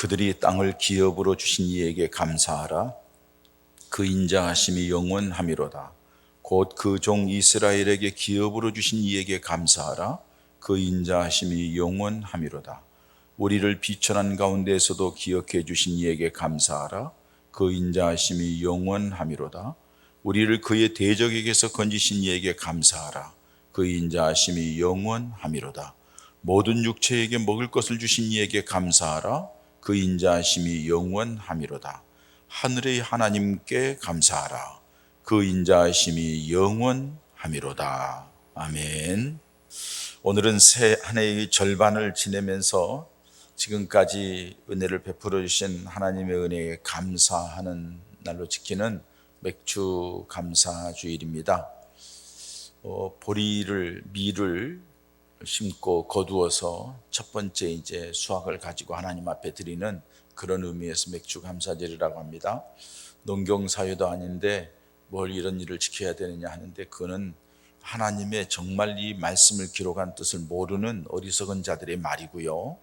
그들이 땅을 기업으로 주신 이에게 감사하라. 그 인자하심이 영원함이로다. 곧 그 종 이스라엘에게 기업으로 주신 이에게 감사하라. 그 인자하심이 영원함이로다. 우리를 비천한 가운데에서도 기억해 주신 이에게 감사하라. 그 인자하심이 영원함이로다. 우리를 그의 대적에게서 건지신 이에게 감사하라. 그 인자하심이 영원함이로다. 모든 육체에게 먹을 것을 주신 이에게 감사하라. 그 인자하심이 영원함이로다. 하늘의 하나님께 감사하라. 그 인자하심이 영원함이로다. 아멘. 오늘은 새 한 해의 절반을 지내면서 지금까지 은혜를 베풀어 주신 하나님의 은혜에 감사하는 날로 지키는 맥주 감사 주일입니다. 밀을 심고 거두어서 첫 번째 이제 수확을 가지고 하나님 앞에 드리는 그런 의미에서 맥주 감사절이라고 합니다. 농경사회도 아닌데 뭘 이런 일을 지켜야 되느냐 하는데, 그거는 하나님의 정말 이 말씀을 기록한 뜻을 모르는 어리석은 자들의 말이고요.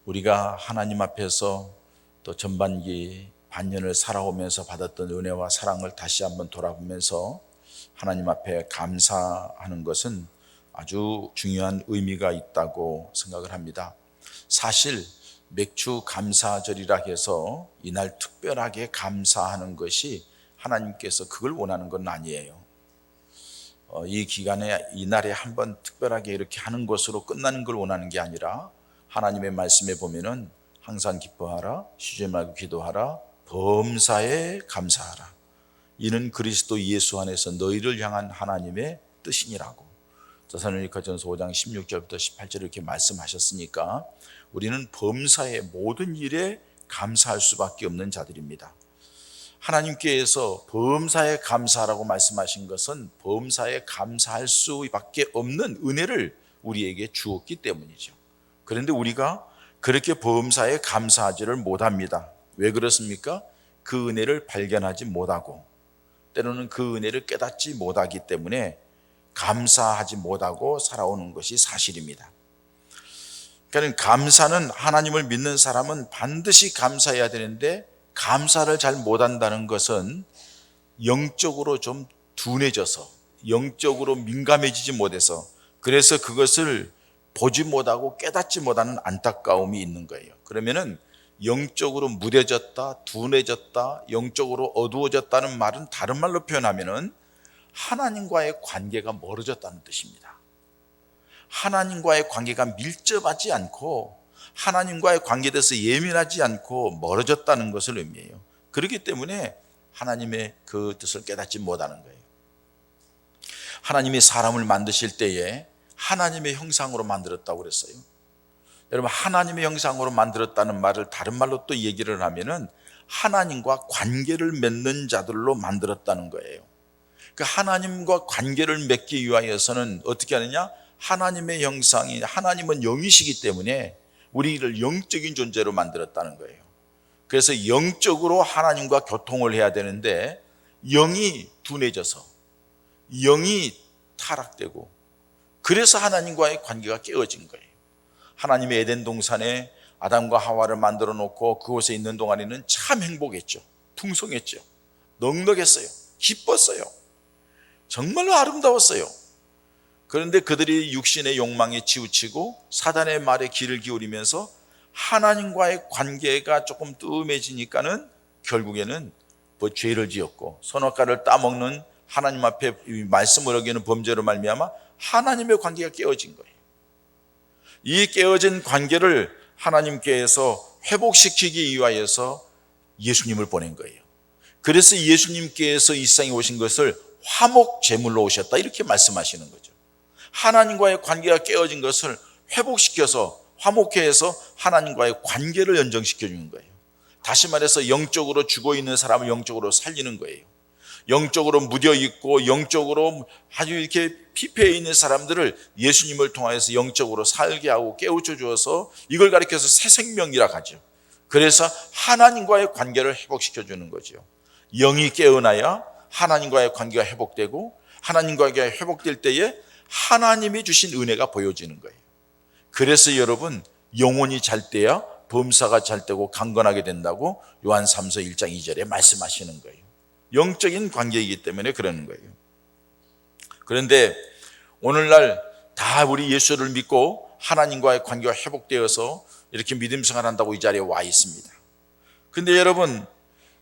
우리가 하나님 앞에서 또 전반기 반년을 살아오면서 받았던 은혜와 사랑을 다시 한번 돌아보면서 하나님 앞에 감사하는 것은 아주 중요한 의미가 있다고 생각을 합니다. 사실 맥주 감사절이라 해서 이날 특별하게 감사하는 것이 하나님께서 그걸 원하는 건 아니에요. 이 기간에 이날에 한번 특별하게 이렇게 하는 것으로 끝나는 걸 원하는 게 아니라, 하나님의 말씀에 보면은 항상 기뻐하라, 쉬지 말고 기도하라, 범사에 감사하라. 이는 그리스도 예수 안에서 너희를 향한 하나님의 뜻이니라고. 데살로니가전서 5장 16절부터 18절 이렇게 말씀하셨으니까 우리는 범사의 모든 일에 감사할 수밖에 없는 자들입니다. 하나님께서 범사에 감사하라고 말씀하신 것은 범사에 감사할 수밖에 없는 은혜를 우리에게 주었기 때문이죠. 그런데 우리가 그렇게 범사에 감사하지를 못합니다. 왜 그렇습니까? 그 은혜를 발견하지 못하고 때로는 그 은혜를 깨닫지 못하기 때문에 감사하지 못하고 살아오는 것이 사실입니다. 그러니까 감사는, 하나님을 믿는 사람은 반드시 감사해야 되는데 감사를 잘 못한다는 것은 영적으로 좀 둔해져서, 영적으로 민감해지지 못해서, 그래서 그것을 보지 못하고 깨닫지 못하는 안타까움이 있는 거예요. 그러면은 영적으로 무뎌졌다, 둔해졌다, 영적으로 어두워졌다는 말은 다른 말로 표현하면은 하나님과의 관계가 멀어졌다는 뜻입니다. 하나님과의 관계가 밀접하지 않고 하나님과의 관계에 대해서 예민하지 않고 멀어졌다는 것을 의미해요. 그렇기 때문에 하나님의 그 뜻을 깨닫지 못하는 거예요. 하나님이 사람을 만드실 때에 하나님의 형상으로 만들었다고 그랬어요. 여러분, 하나님의 형상으로 만들었다는 말을 다른 말로 또 얘기를 하면은 하나님과 관계를 맺는 자들로 만들었다는 거예요. 그 하나님과 관계를 맺기 위하여서는 어떻게 하느냐? 하나님의 형상이, 하나님은 영이시기 때문에 우리를 영적인 존재로 만들었다는 거예요. 그래서 영적으로 하나님과 교통을 해야 되는데 영이 둔해져서, 영이 타락되고, 그래서 하나님과의 관계가 깨어진 거예요. 하나님의 에덴 동산에 아담과 하와를 만들어 놓고 그곳에 있는 동안에는 참 행복했죠. 풍성했죠. 넉넉했어요. 기뻤어요. 정말로 아름다웠어요. 그런데 그들이 육신의 욕망에 치우치고 사단의 말에 귀를 기울이면서 하나님과의 관계가 조금 뜸해지니까는 결국에는 죄를 지었고, 선악과를 따먹는 하나님 앞에 말씀을 어기는 범죄로 말미암아 하나님의 관계가 깨어진 거예요. 이 깨어진 관계를 하나님께서 회복시키기 위하여서 예수님을 보낸 거예요. 그래서 예수님께서 이 세상에 오신 것을 화목 제물로 오셨다, 이렇게 말씀하시는 거죠. 하나님과의 관계가 깨어진 것을 회복시켜서, 화목케 해서 하나님과의 관계를 연정시켜 주는 거예요. 다시 말해서 영적으로 죽어 있는 사람을 영적으로 살리는 거예요. 영적으로 무뎌 있고 영적으로 아주 이렇게 피폐해 있는 사람들을 예수님을 통하여서 영적으로 살게 하고 깨우쳐 주어서 이걸 가리켜서 새 생명이라고 하죠. 그래서 하나님과의 관계를 회복시켜 주는 거죠. 영이 깨어나야 하나님과의 관계가 회복되고, 하나님과의 관계가 회복될 때에 하나님이 주신 은혜가 보여지는 거예요. 그래서 여러분, 영혼이 잘 때야 범사가 잘 되고 강건하게 된다고 요한 3서 1장 2절에 말씀하시는 거예요. 영적인 관계이기 때문에 그러는 거예요. 그런데 오늘날 다 우리 예수를 믿고 하나님과의 관계가 회복되어서 이렇게 믿음 생활한다고 이 자리에 와 있습니다. 근데 여러분,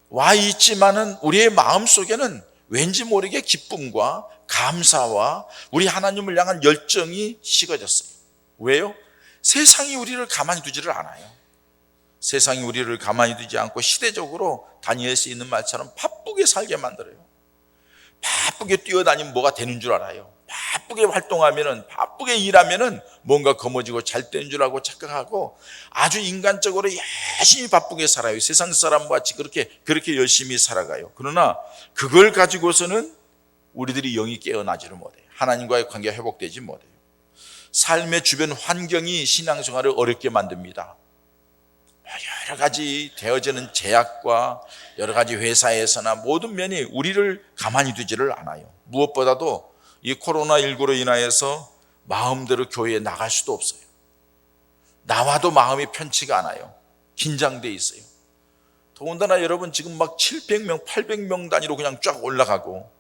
와 있지만은 우리의 마음 속에는 왠지 모르게 기쁨과 감사와 우리 하나님을 향한 열정이 식어졌어요. 왜요? 세상이 우리를 가만히 두지를 않아요. 세상이 우리를 가만히 두지 않고 시대적으로 다니엘 수 있는 말처럼 바쁘게 살게 만들어요. 바쁘게 뛰어다니면 뭐가 되는 줄 알아요. 바쁘게 활동하면은, 바쁘게 일하면은 뭔가 거머쥐고 잘 되는 줄 알고 착각하고 아주 인간적으로 열심히 바쁘게 살아요. 세상 사람과 같이 그렇게 열심히 살아가요. 그러나 그걸 가지고서는 우리들이 영이 깨어나지를 못해요. 하나님과의 관계가 회복되지 못해요. 삶의 주변 환경이 신앙생활을 어렵게 만듭니다. 여러 가지 되어지는 제약과 여러 가지 회사에서나 모든 면이 우리를 가만히 두지를 않아요. 무엇보다도 이 코로나19로 인하여서 마음대로 교회에 나갈 수도 없어요. 나와도 마음이 편치가 않아요. 긴장돼 있어요. 더군다나 여러분 지금 막 700명, 800명 단위로 그냥 쫙 올라가고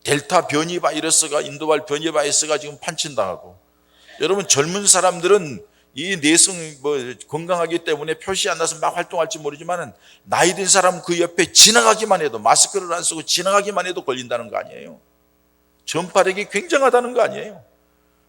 델타 변이 바이러스가 인도발 변이 바이러스가 지금 판친당하고 여러분 젊은 사람들은 이 내성 건강하기 때문에 표시 안 나서 막 활동할지 모르지만 나이 든 사람 그 옆에 지나가기만 해도 마스크를 안 쓰고 지나가기만 해도 걸린다는 거 아니에요. 전파력이 굉장하다는 거 아니에요.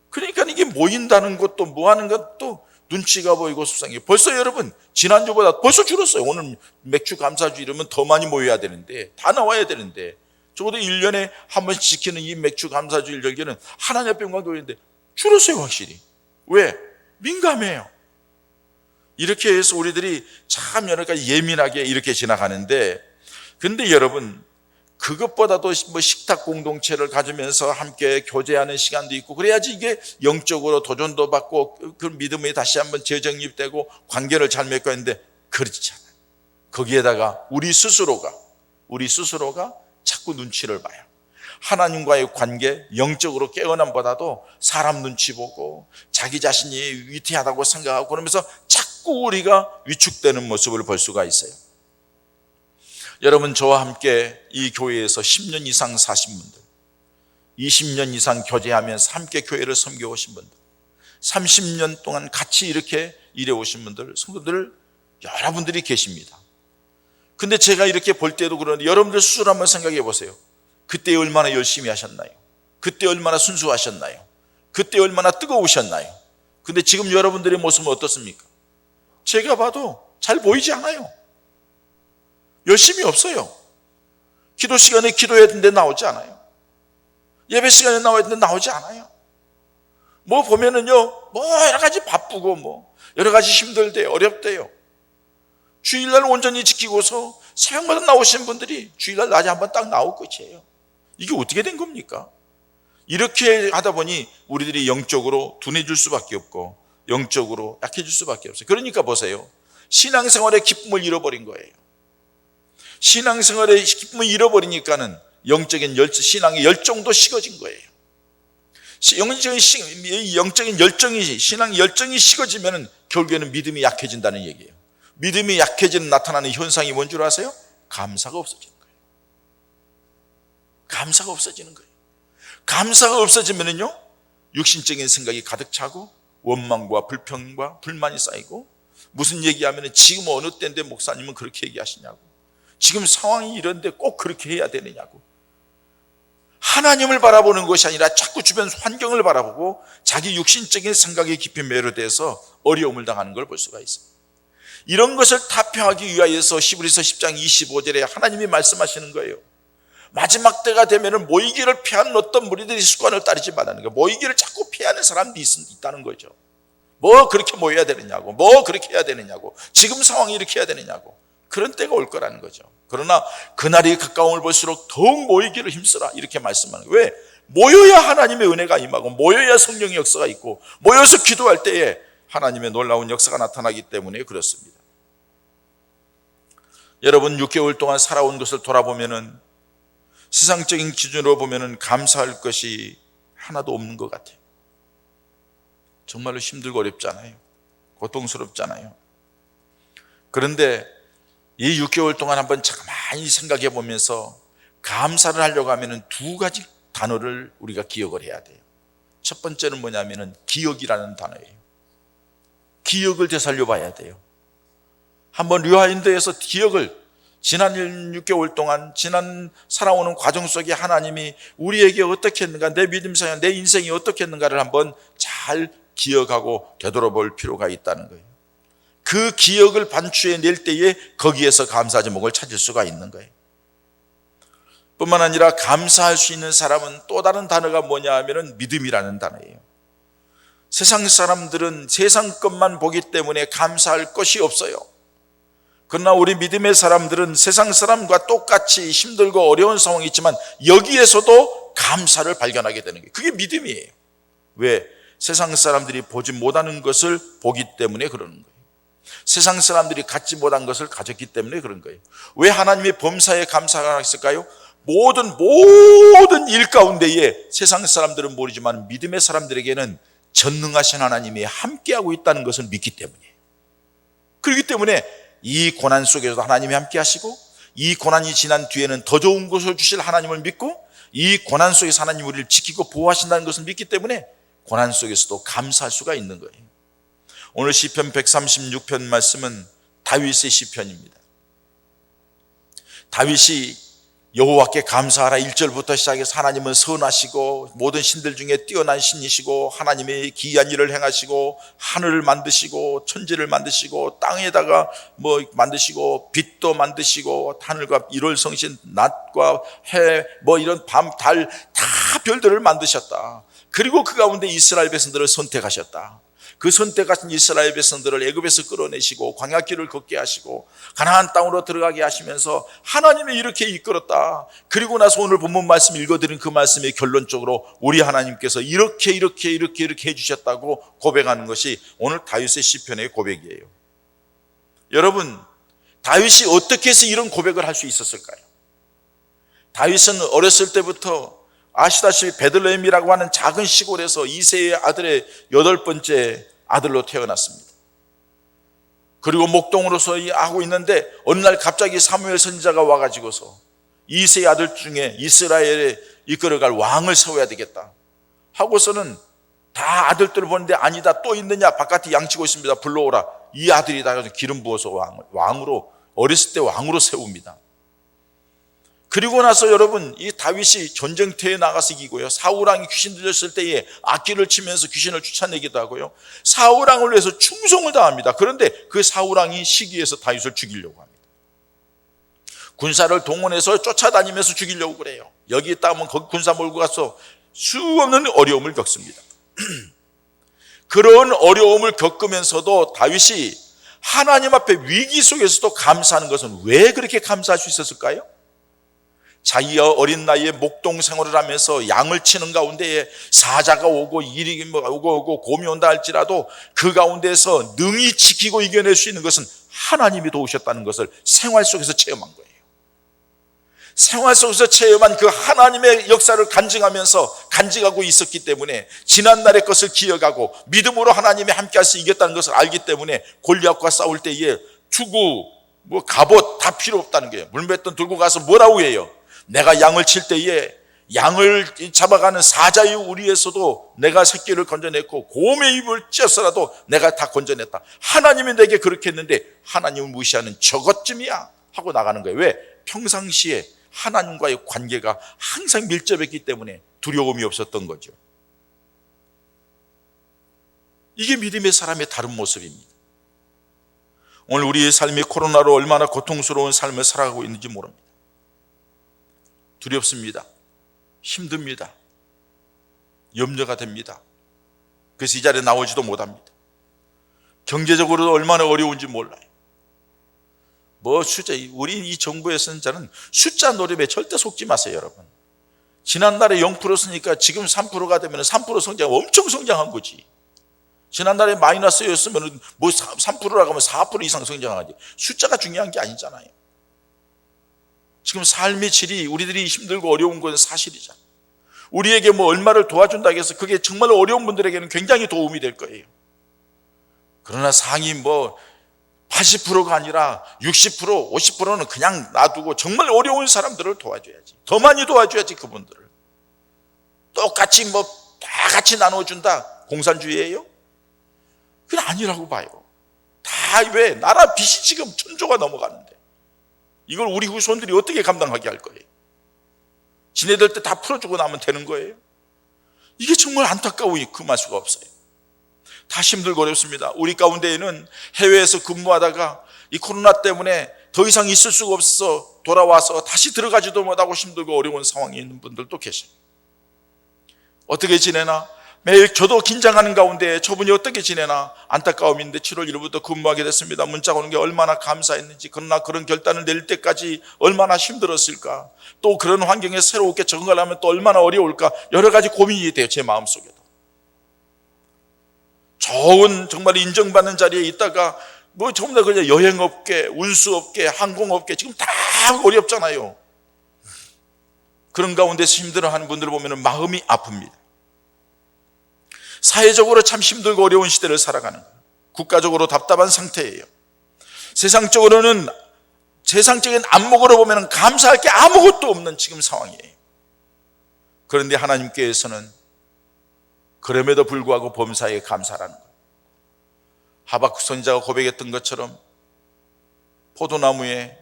그러니까 이게 모인다는 것도 뭐 하는 것도 눈치가 보이고 수상해요. 벌써 여러분 지난주보다 벌써 줄었어요. 오늘 맥주 감사주 이러면 더 많이 모여야 되는데 다 나와야 되는데 적어도 1년에 한 번씩 지키는 이 맥주 감사주일 절기는 하나님 앞에 영광 돌리는데 줄었어요. 확실히. 왜? 민감해요. 이렇게 해서 우리들이 참 여러 가지 예민하게 이렇게 지나가는데 근데 여러분 그것보다도 뭐 식탁 공동체를 가지면서 함께 교제하는 시간도 있고 그래야지 이게 영적으로 도전도 받고 그 믿음이 다시 한번 재정립되고 관계를 잘 맺고 있는데 그렇지 않아요. 거기에다가 우리 스스로가 자꾸 눈치를 봐요. 하나님과의 관계, 영적으로 깨어남보다도 사람 눈치 보고 자기 자신이 위태하다고 생각하고 그러면서 자꾸 우리가 위축되는 모습을 볼 수가 있어요. 여러분 저와 함께 이 교회에서 10년 이상 사신 분들, 20년 이상 교제하면서 함께 교회를 섬겨오신 분들, 30년 동안 같이 이렇게 일해오신 분들, 성도들 여러분들이 계십니다. 근데 제가 이렇게 볼 때도 그러는데 여러분들 스스로 한번 생각해 보세요. 그때 얼마나 열심히 하셨나요? 그때 얼마나 순수하셨나요? 그때 얼마나 뜨거우셨나요? 근데 지금 여러분들의 모습은 어떻습니까? 제가 봐도 잘 보이지 않아요. 열심히 없어요. 기도 시간에 기도해야 되는데 나오지 않아요. 예배 시간에 나와야 되는데 나오지 않아요. 뭐 보면은요, 뭐 여러 가지 바쁘고 뭐 여러 가지 힘들대요, 어렵대요. 주일날 온전히 지키고서 새벽마다 나오신 분들이 주일날 낮에 한번 딱 나올 끝이에요. 이게 어떻게 된 겁니까? 이렇게 하다 보니 우리들이 영적으로 둔해질 수밖에 없고 영적으로 약해질 수밖에 없어요. 그러니까 보세요. 신앙생활의 기쁨을 잃어버린 거예요. 신앙생활의 기쁨을 잃어버리니까는 신앙의 열정도 식어진 거예요. 영적인 열정이, 신앙의 열정이 식어지면 결국에는 믿음이 약해진다는 얘기예요. 믿음이 약해지는 나타나는 현상이 뭔 줄 아세요? 감사가 없어지는 거예요. 감사가 없어지는 거예요. 감사가 없어지면요, 육신적인 생각이 가득 차고 원망과 불평과 불만이 쌓이고 무슨 얘기하면 지금 어느 때인데 목사님은 그렇게 얘기하시냐고, 지금 상황이 이런데 꼭 그렇게 해야 되느냐고. 하나님을 바라보는 것이 아니라 자꾸 주변 환경을 바라보고 자기 육신적인 생각에 깊이 매료돼서 어려움을 당하는 걸 볼 수가 있어요. 이런 것을 타파하기 위하여서 히브리서 10장 25절에 하나님이 말씀하시는 거예요. 마지막 때가 되면 모이기를 피하는 어떤 무리들이 습관을 따르지 말라는 거예요. 모이기를 자꾸 피하는 사람들이 있다는 거죠. 뭐 그렇게 모여야 되느냐고, 뭐 그렇게 해야 되느냐고, 지금 상황이 이렇게 해야 되느냐고. 그런 때가 올 거라는 거죠. 그러나 그날이 가까움을 볼수록 더욱 모이기를 힘쓰라 이렇게 말씀하는 거예요. 왜? 모여야 하나님의 은혜가 임하고 모여야 성령의 역사가 있고 모여서 기도할 때에 하나님의 놀라운 역사가 나타나기 때문에 그렇습니다. 여러분 6개월 동안 살아온 것을 돌아보면은 세상적인 기준으로 보면은 감사할 것이 하나도 없는 것 같아요. 정말로 힘들고 어렵잖아요. 고통스럽잖아요. 그런데 이 6개월 동안 한번 가만히 생각해 보면서 감사를 하려고 하면 두 가지 단어를 우리가 기억을 해야 돼요. 첫 번째는 뭐냐면은 기억이라는 단어예요. 기억을 되살려 봐야 돼요. 한번 류하인도에서 기억을, 지난 6개월 동안 지난 살아오는 과정 속에 하나님이 우리에게 어떻게 했는가, 내 믿음생활, 내 인생이 어떻게 했는가를 한번 잘 기억하고 되돌아볼 필요가 있다는 거예요. 그 기억을 반추해낼 때에 거기에서 감사 제목을 찾을 수가 있는 거예요. 뿐만 아니라 감사할 수 있는 사람은 또 다른 단어가 뭐냐 하면은 믿음이라는 단어예요. 세상 사람들은 세상 것만 보기 때문에 감사할 것이 없어요. 그러나 우리 믿음의 사람들은 세상 사람과 똑같이 힘들고 어려운 상황이 있지만 여기에서도 감사를 발견하게 되는 거예요. 그게 믿음이에요. 왜? 세상 사람들이 보지 못하는 것을 보기 때문에 그러는 거예요. 세상 사람들이 갖지 못한 것을 가졌기 때문에 그런 거예요. 왜 하나님의 범사에 감사가 있을까요? 모든 일 가운데에 세상 사람들은 모르지만 믿음의 사람들에게는 전능하신 하나님이 함께하고 있다는 것을 믿기 때문이에요. 그렇기 때문에 이 고난 속에서도 하나님이 함께 하시고, 이 고난이 지난 뒤에는 더 좋은 것을 주실 하나님을 믿고, 이 고난 속에서 하나님이 우리를 지키고 보호하신다는 것을 믿기 때문에 고난 속에서도 감사할 수가 있는 거예요. 오늘 시편 136편 말씀은 다윗의 시편입니다. 다윗이 여호와께 감사하라 1절부터 시작해서 하나님은 선하시고 모든 신들 중에 뛰어난 신이시고 하나님의 기이한 일을 행하시고 하늘을 만드시고 천지를 만드시고 땅에다가 만드시고 빛도 만드시고 하늘과 1월 성신 낮과 해 이런 밤 달 다 별들을 만드셨다. 그리고 그 가운데 이스라엘 백성들을 선택하셨다. 그 선택하신 이스라엘 백성들을 애굽에서 끌어내시고 광야길을 걷게 하시고 가나안 땅으로 들어가게 하시면서 하나님이 이렇게 이끌었다. 그리고 나서 오늘 본문 말씀 읽어드린 그 말씀의 결론적으로 우리 하나님께서 이렇게 해주셨다고 고백하는 것이 오늘 다윗의 시편의 고백이에요. 여러분, 다윗이 어떻게 해서 이런 고백을 할 수 있었을까요? 다윗은 어렸을 때부터 아시다시피 베들레헴이라고 하는 작은 시골에서 이새의 아들의 8번째 아들로 태어났습니다. 그리고 목동으로서 하고 있는데 어느 날 갑자기 사무엘 선지자가 와가지고서 이새의 아들 중에 이스라엘에 이끌어갈 왕을 세워야 되겠다 하고서는 다 아들들을 보는데 아니다, 또 있느냐, 바깥에 양치고 있습니다, 불러오라. 이 아들이 다 기름 부어서 왕으로, 어렸을 때 왕으로 세웁니다. 그리고 나서 여러분, 이 다윗이 전쟁터에 나가서 이기고요, 사울왕이 귀신 들렸을 때에 악기를 치면서 귀신을 쫓아내기도 하고요, 사울왕을 위해서 충성을 다합니다. 그런데 그 사울왕이 시기해서 다윗을 죽이려고 합니다. 군사를 동원해서 쫓아다니면서 죽이려고 그래요. 여기 있다 하면 거기 군사 몰고 가서 수없는 어려움을 겪습니다. 그런 어려움을 겪으면서도 다윗이 하나님 앞에 위기 속에서도 감사하는 것은 왜 그렇게 감사할 수 있었을까요? 자기가 어린 나이에 목동 생활을 하면서 양을 치는 가운데에 사자가 오고 일이 오고 곰이 온다 할지라도 그 가운데서 능히 지키고 이겨낼 수 있는 것은 하나님이 도우셨다는 것을 생활 속에서 체험한 거예요. 생활 속에서 체험한 그 하나님의 역사를 간직하고 있었기 때문에 지난날의 것을 기억하고 믿음으로 하나님이 함께해서 이겼다는 것을 알기 때문에 골리앗과 싸울 때에 투구, 갑옷 다 필요 없다는 거예요. 물맷돈 들고 가서 뭐라고 해요? 내가 양을 칠 때에 양을 잡아가는 사자의 우리에서도 내가 새끼를 건져냈고 곰의 입을 찢었어라도 내가 다 건져냈다. 하나님이 내게 그렇게 했는데 하나님을 무시하는 저것쯤이야 하고 나가는 거예요. 왜? 평상시에 하나님과의 관계가 항상 밀접했기 때문에 두려움이 없었던 거죠. 이게 믿음의 사람의 다른 모습입니다. 오늘 우리의 삶이 코로나로 얼마나 고통스러운 삶을 살아가고 있는지 모릅니다. 두렵습니다. 힘듭니다. 염려가 됩니다. 그래서 이 자리에 나오지도 못합니다. 경제적으로도 얼마나 어려운지 몰라요. 우리 이 정부에서는 저는 숫자 노름에 절대 속지 마세요, 여러분. 지난달에 0%였으니까 지금 3%가 되면 3% 성장, 엄청 성장한 거지. 지난달에 마이너스였으면 3%라고 하면 4% 이상 성장하지. 숫자가 중요한 게 아니잖아요. 지금 삶의 질이 우리들이 힘들고 어려운 건 사실이잖아요. 우리에게 얼마를 도와준다고 해서 그게 정말 어려운 분들에게는 굉장히 도움이 될 거예요. 그러나 상이 80%가 아니라 60%, 50%는 그냥 놔두고 정말 어려운 사람들을 도와줘야지. 더 많이 도와줘야지. 그분들을 똑같이 다 같이 나눠준다 공산주의예요? 그건 아니라고 봐요. 다 왜? 나라 빚이 지금 1,000조가 넘어가는데 이걸 우리 후손들이 어떻게 감당하게 할 거예요? 지네들 때 다 풀어주고 나면 되는 거예요? 이게 정말 안타까우니 금할 수가 없어요. 다 힘들고 어렵습니다. 우리 가운데에는 해외에서 근무하다가 이 코로나 때문에 더 이상 있을 수가 없어서 돌아와서 다시 들어가지도 못하고 힘들고 어려운 상황에 있는 분들도 계셔요. 어떻게 지내나? 매일 저도 긴장하는 가운데 저분이 어떻게 지내나 안타까움인데 7월 1일부터 근무하게 됐습니다. 문자가 오는 게 얼마나 감사했는지, 그러나 그런 결단을 내릴 때까지 얼마나 힘들었을까, 또 그런 환경에 새롭게 적응하려면 또 얼마나 어려울까, 여러 가지 고민이 돼요. 제 마음속에도. 좋은 정말 인정받는 자리에 있다가 전부 다 그냥 여행업계, 운수업계, 항공업계 지금 다 어렵잖아요. 그런 가운데서 힘들어하는 분들을 보면 마음이 아픕니다. 사회적으로 참 힘들고 어려운 시대를 살아가는 거예요. 국가적으로 답답한 상태예요. 세상적으로는 세상적인 안목으로 보면 감사할 게 아무것도 없는 지금 상황이에요. 그런데 하나님께서는 그럼에도 불구하고 범사에 감사라는 거예요. 하박국 선지자가 고백했던 것처럼 포도나무에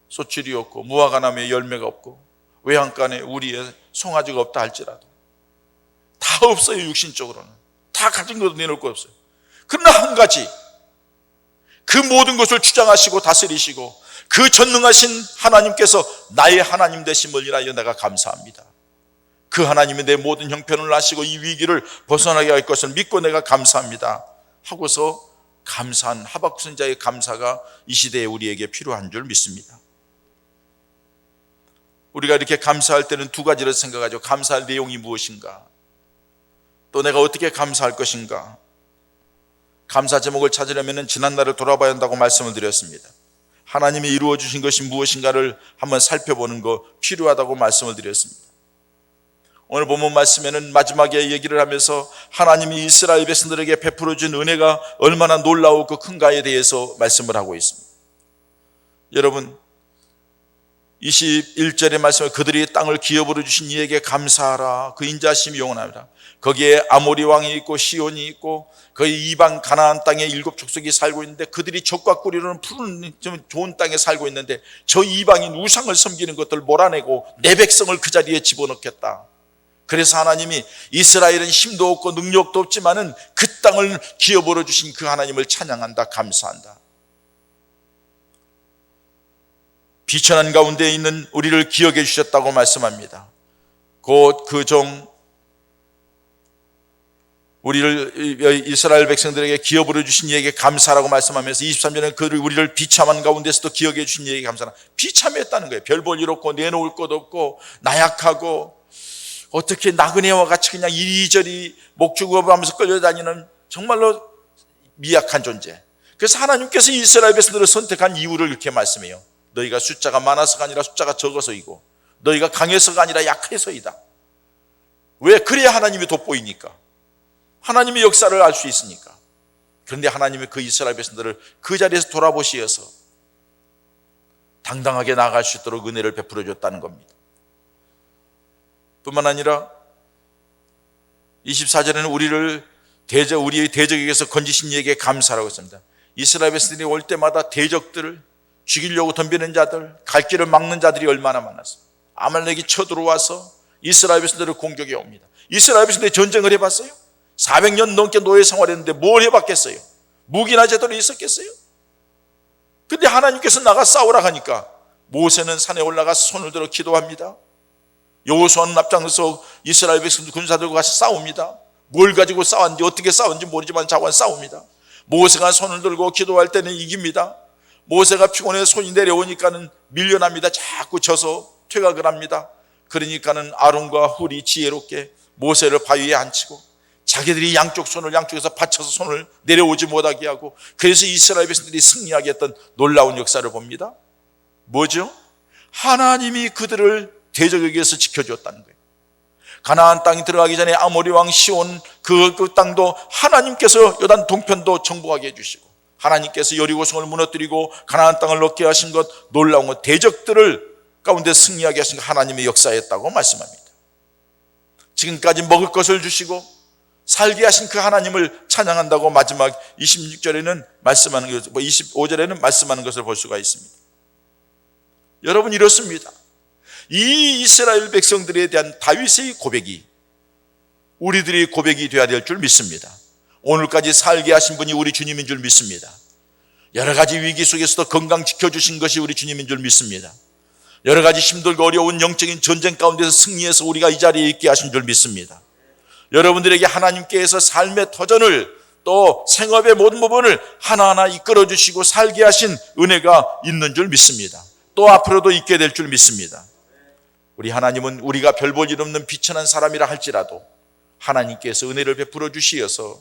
소출이 없고 무화과나무에 열매가 없고 외양간에 우리의 송아지가 없다 할지라도 다 없어요. 육신적으로는 다 가진 것도 내놓을 거 없어요. 그러나 한 가지, 그 모든 것을 주장하시고 다스리시고 그 전능하신 하나님께서 나의 하나님 되심을 인하여 내가 감사합니다. 그 하나님이 내 모든 형편을 아시고 이 위기를 벗어나게 할 것을 믿고 내가 감사합니다 하고서 감사한 하박국 선지자의 감사가 이 시대에 우리에게 필요한 줄 믿습니다. 우리가 이렇게 감사할 때는 두 가지를 생각하죠. 감사할 내용이 무엇인가, 또 내가 어떻게 감사할 것인가. 감사 제목을 찾으려면 지난날을 돌아봐야 한다고 말씀을 드렸습니다. 하나님이 이루어 주신 것이 무엇인가를 한번 살펴보는 거 필요하다고 말씀을 드렸습니다. 오늘 본문 말씀에는 마지막에 얘기를 하면서 하나님이 이스라엘 백성들에게 베풀어 준 은혜가 얼마나 놀라우고 큰가에 대해서 말씀을 하고 있습니다. 여러분, 21절의 말씀에 그들이 땅을 기업으로 주신 이에게 감사하라. 그 인자심이 영원합니다. 거기에 아모리 왕이 있고 시온이 있고 거기 이방 가나안 땅에 7 족속이 살고 있는데 그들이 적과 꿀이로는 푸른 좋은 땅에 살고 있는데 저 이방인 우상을 섬기는 것들을 몰아내고 내 백성을 그 자리에 집어넣겠다. 그래서 하나님이 이스라엘은 힘도 없고 능력도 없지만은 그 땅을 기업으로 주신 그 하나님을 찬양한다, 감사한다. 비천한 가운데 있는 우리를 기억해 주셨다고 말씀합니다. 곧 그 종 우리를 이스라엘 백성들에게 기업으로 주신 이에게 감사라고 말씀하면서 23절에는 그를 우리를 비참한 가운데서도 기억해 주신 이에게 감사라. 비참했다는 거예요. 별 볼 일 없고 내놓을 것 없고 나약하고 어떻게 나그네와 같이 그냥 이리저리 목축업하면서 끌려다니는 정말로 미약한 존재. 그래서 하나님께서 이스라엘 백성들을 선택한 이유를 이렇게 말씀해요. 너희가 숫자가 많아서가 아니라 숫자가 적어서이고 너희가 강해서가 아니라 약해서이다. 왜? 그래야 하나님이 돋보이니까, 하나님의 역사를 알 수 있으니까. 그런데 하나님이 그 이스라엘 백성들을 그 자리에서 돌아보시어서 당당하게 나아갈 수 있도록 은혜를 베풀어 줬다는 겁니다. 뿐만 아니라 24절에는 우리의 대적에게서 건지신 이에게 감사라고 했습니다. 이스라엘 백성들이 올 때마다 대적들을 죽이려고 덤비는 자들, 갈 길을 막는 자들이 얼마나 많았어요. 아말렉이 쳐들어와서 이스라엘 백성들을 공격해 옵니다. 이스라엘 백성들이 전쟁을 해봤어요? 400년 넘게 노예 생활했는데 뭘 해봤겠어요? 무기나 제대로 있었겠어요? 근데 하나님께서 나가 싸우라 하니까 모세는 산에 올라가서 손을 들어 기도합니다. 여호수아는 앞장서서 이스라엘 백성들 군사들과 같이 싸웁니다. 뭘 가지고 싸웠는지 어떻게 싸웠는지 모르지만 자원 싸웁니다. 모세가 손을 들고 기도할 때는 이깁니다. 모세가 피곤해 손이 내려오니까는 밀려납니다. 자꾸 져서 퇴각을 합니다. 그러니까는 아론과 훌이 지혜롭게 모세를 바위에 앉히고 자기들이 양쪽에서 받쳐서 손을 내려오지 못하게 하고, 그래서 이스라엘 백성들이 승리하게 했던 놀라운 역사를 봅니다. 뭐죠? 하나님이 그들을 대적에게서 지켜주었다는 거예요. 가나안 땅에 들어가기 전에 아모리 왕 시온 그 땅도 하나님께서 요단 동편도 정복하게 해주시고 하나님께서 여리고성을 무너뜨리고 가나안 땅을 얻게 하신 것, 놀라운 것, 대적들을 가운데 승리하게 하신 것, 하나님의 역사였다고 말씀합니다. 지금까지 먹을 것을 주시고 살게 하신 그 하나님을 찬양한다고 마지막 26절에는 말씀하는 것, 25절에는 말씀하는 것을 볼 수가 있습니다. 여러분, 이렇습니다. 이 이스라엘 백성들에 대한 다윗의 고백이 우리들의 고백이 되어야 될 줄 믿습니다. 오늘까지 살게 하신 분이 우리 주님인 줄 믿습니다. 여러 가지 위기 속에서도 건강 지켜주신 것이 우리 주님인 줄 믿습니다. 여러 가지 힘들고 어려운 영적인 전쟁 가운데서 승리해서 우리가 이 자리에 있게 하신 줄 믿습니다. 여러분들에게 하나님께서 삶의 터전을, 또 생업의 모든 부분을 하나하나 이끌어 주시고 살게 하신 은혜가 있는 줄 믿습니다. 또 앞으로도 있게 될 줄 믿습니다. 우리 하나님은 우리가 별 볼 일 없는 비천한 사람이라 할지라도 하나님께서 은혜를 베풀어 주시어서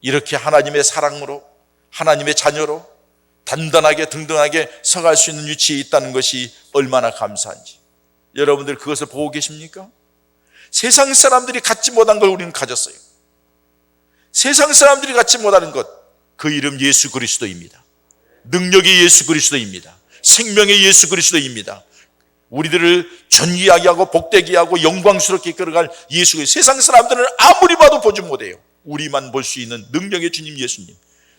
이렇게 하나님의 사랑으로, 하나님의 자녀로 단단하게 든든하게 서갈 수 있는 위치에 있다는 것이 얼마나 감사한지. 여러분들 그것을 보고 계십니까? 세상 사람들이 갖지 못한 걸 우리는 가졌어요. 세상 사람들이 갖지 못하는 것, 그 이름 예수 그리스도입니다. 능력의 예수 그리스도입니다. 생명의 예수 그리스도입니다. 우리들을 존귀하게 하고 복되게 하고 영광스럽게 이끌어갈 예수 그리스도. 세상 사람들은 아무리 봐도 보지 못해요. 우리만 볼 수 있는 능력의 주님 예수님,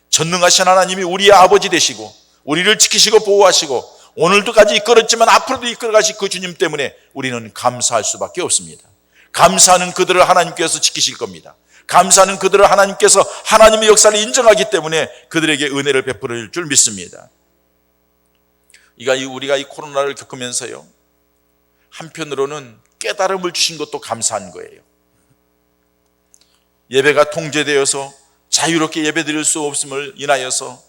전능하신 하나님이 우리의 아버지 되시고 우리를 지키시고 보호하시고 오늘도까지 이끌었지만 앞으로도 이끌어가실 그 주님 때문에 우리는 감사할 수밖에 없습니다. 감사하는 그들을 하나님께서 지키실 겁니다. 감사하는 그들을 하나님께서 하나님의 역사를 인정하기 때문에 그들에게 은혜를 베풀을 줄 믿습니다. 우리가 이 코로나를 겪으면서요, 한편으로는 깨달음을 주신 것도 감사한 거예요. 예배가 통제되어서 자유롭게 예배드릴 수 없음을 인하여서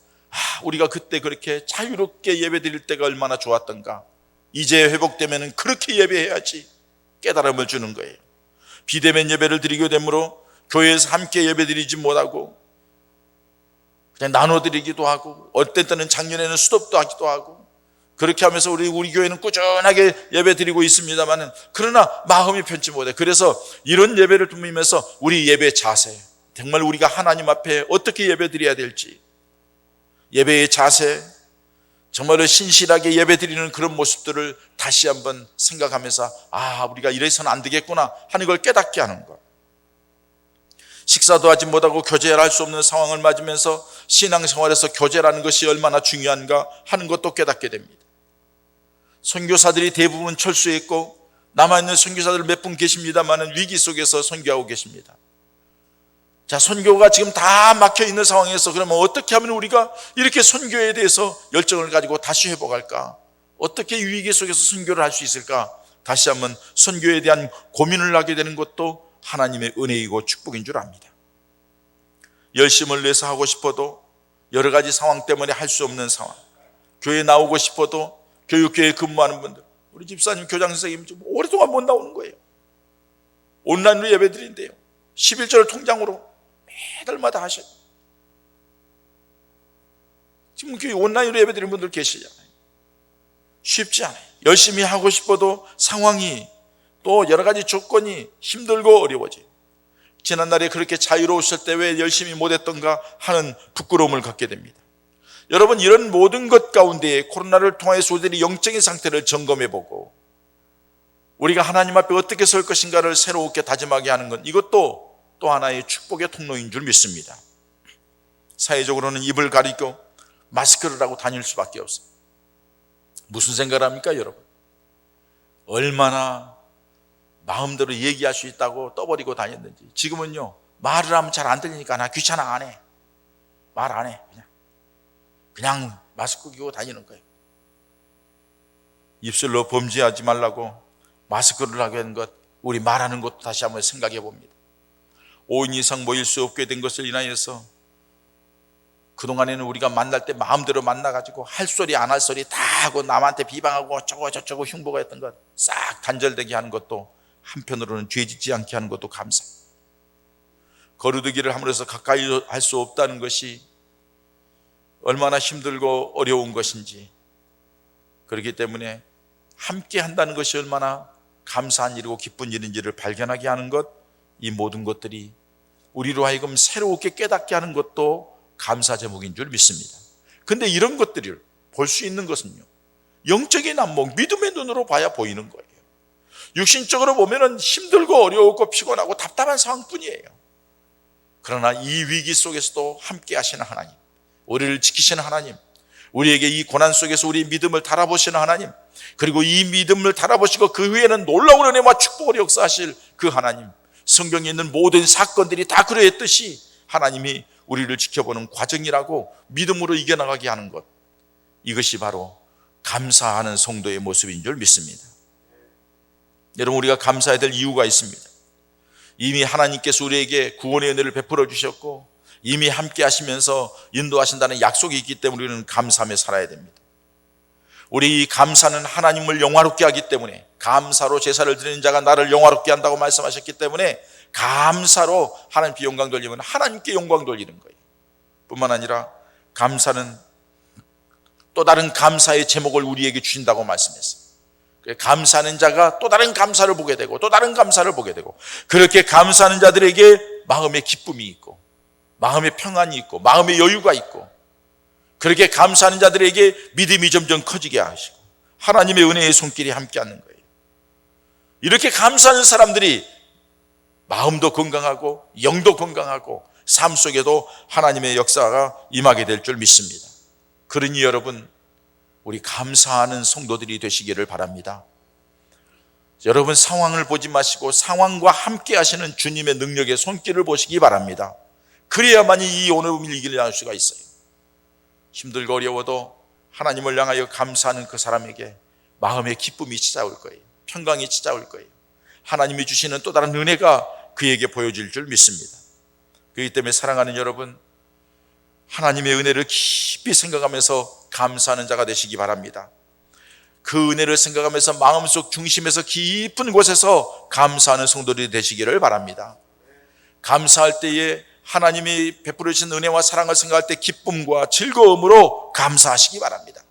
우리가 그때 그렇게 자유롭게 예배드릴 때가 얼마나 좋았던가, 이제 회복되면 그렇게 예배해야지 깨달음을 주는 거예요. 비대면 예배를 드리게 되므로 교회에서 함께 예배드리지 못하고 그냥 나눠드리기도 하고, 어떤 때는 작년에는 수도도 하기도 하고, 그렇게 하면서 우리 교회는 꾸준하게 예배 드리고 있습니다만, 그러나 마음이 편치 못해. 그래서 이런 예배를 드리면서 우리 예배 자세, 정말 우리가 하나님 앞에 어떻게 예배 드려야 될지, 예배의 자세, 정말로 신실하게 예배 드리는 그런 모습들을 다시 한번 생각하면서 우리가 이래서는 안 되겠구나 하는 걸 깨닫게 하는 것. 식사도 하지 못하고 교제를 할 수 없는 상황을 맞으면서 신앙생활에서 교제라는 것이 얼마나 중요한가 하는 것도 깨닫게 됩니다. 선교사들이 대부분 철수했고 남아있는 선교사들 몇 분 계십니다만 위기 속에서 선교하고 계십니다. 자, 선교가 지금 다 막혀있는 상황에서 그러면 어떻게 하면 우리가 이렇게 선교에 대해서 열정을 가지고 다시 회복할까? 어떻게 위기 속에서 선교를 할 수 있을까? 다시 한번 선교에 대한 고민을 하게 되는 것도 하나님의 은혜이고 축복인 줄 압니다. 열심을 내서 하고 싶어도 여러 가지 상황 때문에 할 수 없는 상황, 교회에 나오고 싶어도 교육교회에 근무하는 분들, 우리 집사님, 교장 선생님 좀 오랫동안 못 나오는 거예요. 온라인으로 예배 드린대요. 11절 통장으로 매달마다 하셔요. 지금 교회 온라인으로 예배 드리는 분들 계시잖아요. 쉽지 않아요. 열심히 하고 싶어도 상황이, 또 여러 가지 조건이 힘들고 어려워져요. 지난날에 그렇게 자유로우실 때 왜 열심히 못했던가 하는 부끄러움을 갖게 됩니다. 여러분, 이런 모든 것 가운데 코로나를 통해서 우리들이 영적인 상태를 점검해보고 우리가 하나님 앞에 어떻게 설 것인가를 새롭게 다짐하게 하는 건, 이것도 또 하나의 축복의 통로인 줄 믿습니다. 사회적으로는 입을 가리고 마스크를 하고 다닐 수밖에 없어요. 무슨 생각을 합니까, 여러분? 얼마나 마음대로 얘기할 수 있다고 떠버리고 다녔는지. 지금은요, 말을 하면 잘 안 들리니까 나 귀찮아, 안 해. 말 안 해. 그냥 마스크 끼고 다니는 거예요. 입술로 범죄하지 말라고 마스크를 하게 된 것, 우리 말하는 것도 다시 한번 생각해 봅니다. 5인 이상 모일 수 없게 된 것을 인하여서 그동안에는 우리가 만날 때 마음대로 만나가지고 할 소리 안 할 소리 다 하고 남한테 비방하고 어쩌고 저쩌고 흉보가 했던 것 싹 단절되게 하는 것도, 한편으로는 죄짓지 않게 하는 것도 감사합니다. 거르두기를 함으로써 가까이 할 수 없다는 것이 얼마나 힘들고 어려운 것인지, 그렇기 때문에 함께 한다는 것이 얼마나 감사한 일이고 기쁜 일인지를 발견하게 하는 것, 이 모든 것들이 우리로 하여금 새롭게 깨닫게 하는 것도 감사 제목인 줄 믿습니다. 근데 이런 것들을 볼 수 있는 것은요, 영적인 안목, 믿음의 눈으로 봐야 보이는 거예요. 육신적으로 보면은 힘들고 어려웠고 피곤하고 답답한 상황뿐이에요. 그러나 이 위기 속에서도 함께 하시는 하나님, 우리를 지키시는 하나님, 우리에게 이 고난 속에서 우리의 믿음을 달아보시는 하나님, 그리고 이 믿음을 달아보시고 그 위에는 놀라운 은혜와 축복을 역사하실 그 하나님, 성경에 있는 모든 사건들이 다 그러했듯이 하나님이 우리를 지켜보는 과정이라고 믿음으로 이겨나가게 하는 것, 이것이 바로 감사하는 성도의 모습인 줄 믿습니다. 여러분, 우리가 감사해야 될 이유가 있습니다. 이미 하나님께서 우리에게 구원의 은혜를 베풀어 주셨고 이미 함께 하시면서 인도하신다는 약속이 있기 때문에 우리는 감사하며 살아야 됩니다. 우리 이 감사는 하나님을 영화롭게 하기 때문에, 감사로 제사를 드리는 자가 나를 영화롭게 한다고 말씀하셨기 때문에 감사로 하나님께 영광 돌리면 하나님께 영광 돌리는 거예요. 뿐만 아니라 감사는 또 다른 감사의 제목을 우리에게 주신다고 말씀했어요. 감사하는 자가 또 다른 감사를 보게 되고 또 다른 감사를 보게 되고, 그렇게 감사하는 자들에게 마음의 기쁨이 있고 마음의 평안이 있고 마음의 여유가 있고, 그렇게 감사하는 자들에게 믿음이 점점 커지게 하시고 하나님의 은혜의 손길이 함께 하는 거예요. 이렇게 감사하는 사람들이 마음도 건강하고 영도 건강하고 삶 속에도 하나님의 역사가 임하게 될 줄 믿습니다. 그러니 여러분, 우리 감사하는 성도들이 되시기를 바랍니다. 여러분, 상황을 보지 마시고 상황과 함께 하시는 주님의 능력의 손길을 보시기 바랍니다. 그래야만이 이 오늘 일기를 나눌 수가 있어요. 힘들고 어려워도 하나님을 향하여 감사하는 그 사람에게 마음의 기쁨이 찾아올 거예요. 평강이 찾아올 거예요. 하나님이 주시는 또 다른 은혜가 그에게 보여질 줄 믿습니다. 그렇기 때문에 사랑하는 여러분, 하나님의 은혜를 깊이 생각하면서 감사하는 자가 되시기 바랍니다. 그 은혜를 생각하면서 마음속 중심에서 깊은 곳에서 감사하는 성도들이 되시기를 바랍니다. 감사할 때에 하나님이 베풀어 주신 은혜와 사랑을 생각할 때 기쁨과 즐거움으로 감사하시기 바랍니다.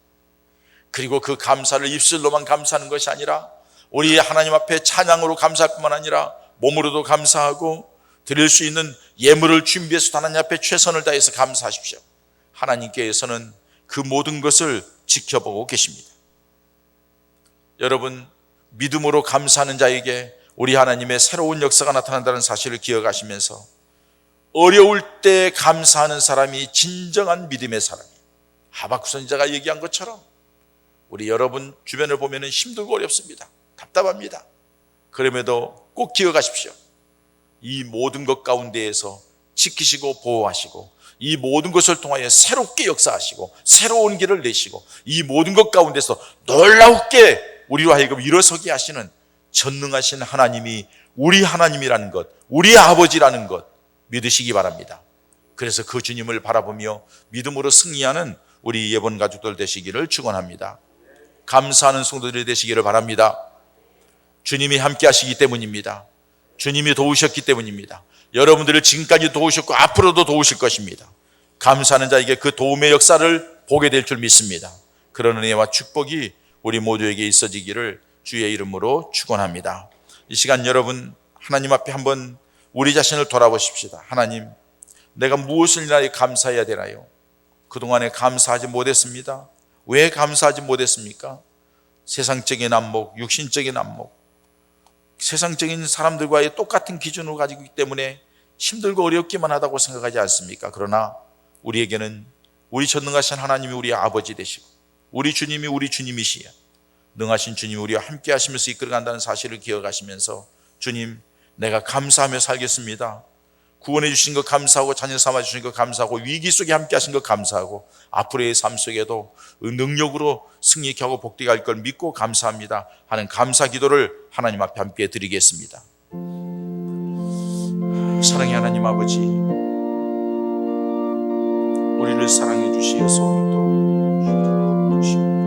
그리고 그 감사를 입술로만 감사하는 것이 아니라 우리 하나님 앞에 찬양으로 감사할 뿐만 아니라 몸으로도 감사하고 드릴 수 있는 예물을 준비해서 하나님 앞에 최선을 다해서 감사하십시오. 하나님께서는 그 모든 것을 지켜보고 계십니다. 여러분, 믿음으로 감사하는 자에게 우리 하나님의 새로운 역사가 나타난다는 사실을 기억하시면서 어려울 때 감사하는 사람이 진정한 믿음의 사람이에요. 하박국 선지자가 얘기한 것처럼 우리 여러분 주변을 보면 힘들고 어렵습니다. 답답합니다. 그럼에도 꼭 기억하십시오. 이 모든 것 가운데에서 지키시고 보호하시고 이 모든 것을 통하여 새롭게 역사하시고 새로운 길을 내시고 이 모든 것 가운데서 놀랍게 우리로 하여금 일어서게 하시는 전능하신 하나님이 우리 하나님이라는 것, 우리 아버지라는 것 믿으시기 바랍니다. 그래서 그 주님을 바라보며 믿음으로 승리하는 우리 예번 가족들 되시기를 축원합니다. 감사하는 성도들이 되시기를 바랍니다. 주님이 함께 하시기 때문입니다. 주님이 도우셨기 때문입니다. 여러분들을 지금까지 도우셨고 앞으로도 도우실 것입니다. 감사하는 자에게 그 도움의 역사를 보게 될 줄 믿습니다. 그런 은혜와 축복이 우리 모두에게 있어지기를 주의 이름으로 축원합니다. 이 시간 여러분 하나님 앞에 한번 우리 자신을 돌아보십시다. 하나님, 내가 무엇을 인하여 감사해야 되나요? 그동안에 감사하지 못했습니다. 왜 감사하지 못했습니까? 세상적인 안목, 육신적인 안목, 세상적인 사람들과의 똑같은 기준을 가지고 있기 때문에 힘들고 어렵기만 하다고 생각하지 않습니까? 그러나 우리에게는 우리 전능하신 하나님이 우리의 아버지 되시고 우리 주님이 우리 주님이시여 능하신 주님이 우리와 함께 하시면서 이끌어간다는 사실을 기억하시면서 주님, 내가 감사하며 살겠습니다. 구원해 주신 것 감사하고 자녀 삼아 주신 것 감사하고 위기 속에 함께 하신 것 감사하고 앞으로의 삶 속에도 능력으로 승리케 하고 복되게 할 걸 믿고 감사합니다 하는 감사 기도를 하나님 앞에 함께 드리겠습니다. 사랑의 하나님 아버지, 우리를 사랑해 주시어서 오늘도 주시고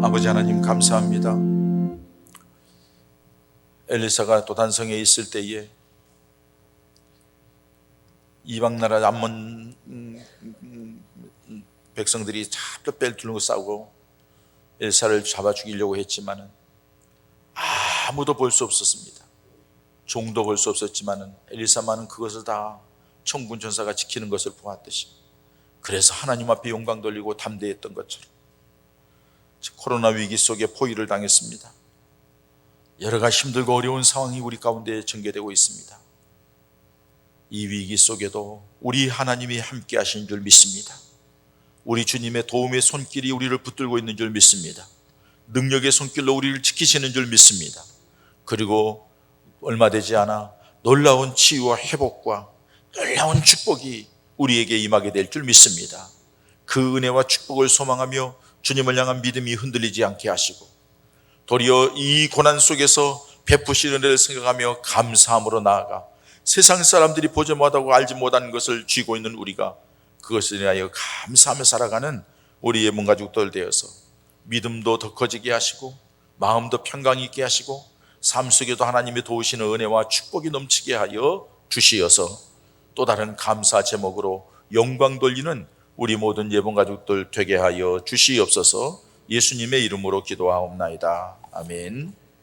아버지 하나님 감사합니다. 엘리사가 도단성에 있을 때에 이방 나라 암몬 백성들이 찹뼈 들고 싸우고 엘사를 잡아 죽이려고 했지만은 아무도 볼 수 없었습니다. 종도 볼 수 없었지만은 엘리사만은 그것을 다 천군 천사가 지키는 것을 보았듯이, 그래서 하나님 앞에 영광 돌리고 담대했던 것처럼 코로나 위기 속에 포위를 당했습니다. 여러 가지 힘들고 어려운 상황이 우리 가운데 전개되고 있습니다. 이 위기 속에도 우리 하나님이 함께 하신 줄 믿습니다. 우리 주님의 도움의 손길이 우리를 붙들고 있는 줄 믿습니다. 능력의 손길로 우리를 지키시는 줄 믿습니다. 그리고 얼마 되지 않아 놀라운 치유와 회복과 놀라운 축복이 우리에게 임하게 될 줄 믿습니다. 그 은혜와 축복을 소망하며 주님을 향한 믿음이 흔들리지 않게 하시고, 도리어 이 고난 속에서 베푸시는 은혜를 생각하며 감사함으로 나아가 세상 사람들이 보지 못하고 알지 못하는 것을 쥐고 있는 우리가 그것을 인하여 감사하며 살아가는 우리의 몸가족들 되어서 믿음도 더 커지게 하시고 마음도 평강이 있게 하시고 삶 속에도 하나님이 도우시는 은혜와 축복이 넘치게 하여 주시어서 또 다른 감사 제목으로 영광 돌리는 우리 모든 예봉가족들 되게 하여 주시옵소서. 예수님의 이름으로 기도하옵나이다. 아멘.